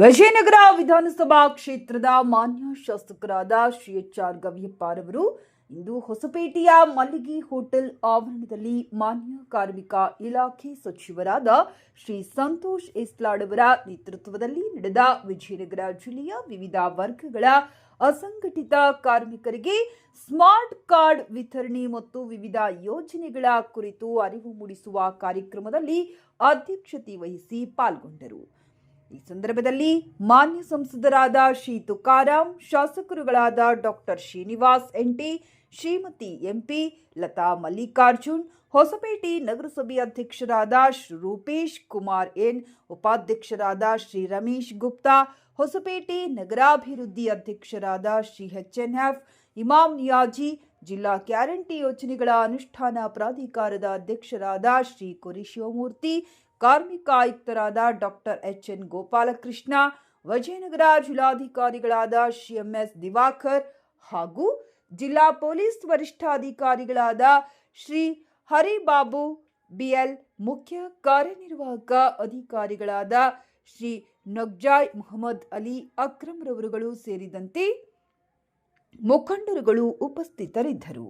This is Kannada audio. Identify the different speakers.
Speaker 1: ವಿಜಯನಗರ ವಿಧಾನಸಭಾ ಕ್ಷೇತ್ರದ ಮಾನ್ಯ ಶಾಸಕರಾದ ಶ್ರೀ ಎಚ್.ಆರ್. ಗವಿಯಪ್ಪರವರು ಇಂದು ಹೊಸಪೇಟೆಯ ಮಲ್ಲಿಗೆ ಹೋಟೆಲ್ ಆವರಣದಲ್ಲಿ ಮಾನ್ಯ ಕಾರ್ಮಿಕ ಇಲಾಖೆ ಸಚಿವರಾದ ಶ್ರೀ ಸಂತೋಷ್ ಎಸ್ಲಾಡ್ ಅವರ ನೇತೃತ್ವದಲ್ಲಿ ನಡೆದ ವಿಜಯನಗರ ಜಿಲ್ಲೆಯ ವಿವಿಧ ವರ್ಗಗಳ ಅಸಂಘಟಿತ ಕಾರ್ಮಿಕರಿಗೆ ಸ್ಮಾರ್ಟ್ ಕಾರ್ಡ್ ವಿತರಣೆ ಮತ್ತು ವಿವಿಧ ಯೋಜನೆಗಳ ಕುರಿತು ಅರಿವು ಮೂಡಿಸುವ ಕಾರ್ಯಕ್ರಮದಲ್ಲಿ ಅಧ್ಯಕ್ಷತೆ ವಹಿಸಿ ಪಾಲ್ಗೊಂಡರು. ಈ ಸಂದರ್ಭದಲ್ಲಿ ಮಾನ್ಯ ಸಂಸದರಾದ ಶ್ರೀ ತುಕಾರಾಂ, ಶಾಸಕರುಗಳಾದ doctor Srinivas NT, Shrimati MP Latha Mallikarjun, Hosapete ನಗರಸಭೆ ಅಧ್ಯಕ್ಷರಾದ ಶ್ರೀ ರೂಪೇಶ್ ಕುಮಾರ್ ಎನ್, ಉಪಾಧ್ಯಕ್ಷರಾದ ಶ್ರೀ ರಮೇಶ್ ಗುಪ್ತಾ, ಹೊಸಪೇಟೆ ನಗರಾಭಿವೃದ್ಧಿ ಅಧ್ಯಕ್ಷರಾದ ಶ್ರೀ ಎಚ್.ಎನ್.ಎಫ್. ಇಮಾಮ್ ನಿಯಾಜಿ, ಜಿಲ್ಲಾ ಗ್ಯಾರಂಟಿ ಯೋಜನೆಗಳ ಅನುಷ್ಠಾನ ಪ್ರಾಧಿಕಾರದ ಅಧ್ಯಕ್ಷರಾದ ಶ್ರೀ ಕುರಿ ಶಿವಮೂರ್ತಿ, ಕಾರ್ಮಿಕ ಆಯುಕ್ತರಾದ ಡಾಕ್ಟರ್ ಎಚ್.ಎನ್. ಗೋಪಾಲಕೃಷ್ಣ, ವಿಜಯನಗರ ಜಿಲ್ಲಾಧಿಕಾರಿಗಳಾದ ಶ್ರೀ ಎಂ.ಎಸ್. ದಿವಾಕರ್ ಹಾಗೂ ಜಿಲ್ಲಾ ಪೊಲೀಸ್ ವರಿಷ್ಠಾಧಿಕಾರಿಗಳಾದ ಶ್ರೀ ಹರಿಬಾಬು ಬಿಎಲ್, ಮುಖ್ಯ ಕಾರ್ಯನಿರ್ವಾಹಕ ಅಧಿಕಾರಿಗಳಾದ ಶ್ರೀ ನಗ್ಜಾಯ್ ಮುಹಮ್ಮದ್ ಅಲಿ ಅಕ್ರಮ್ ರವರುಗಳು ಸೇರಿದಂತೆ ಮುಖಂಡರುಗಳು ಉಪಸ್ಥಿತರಿದ್ದರು.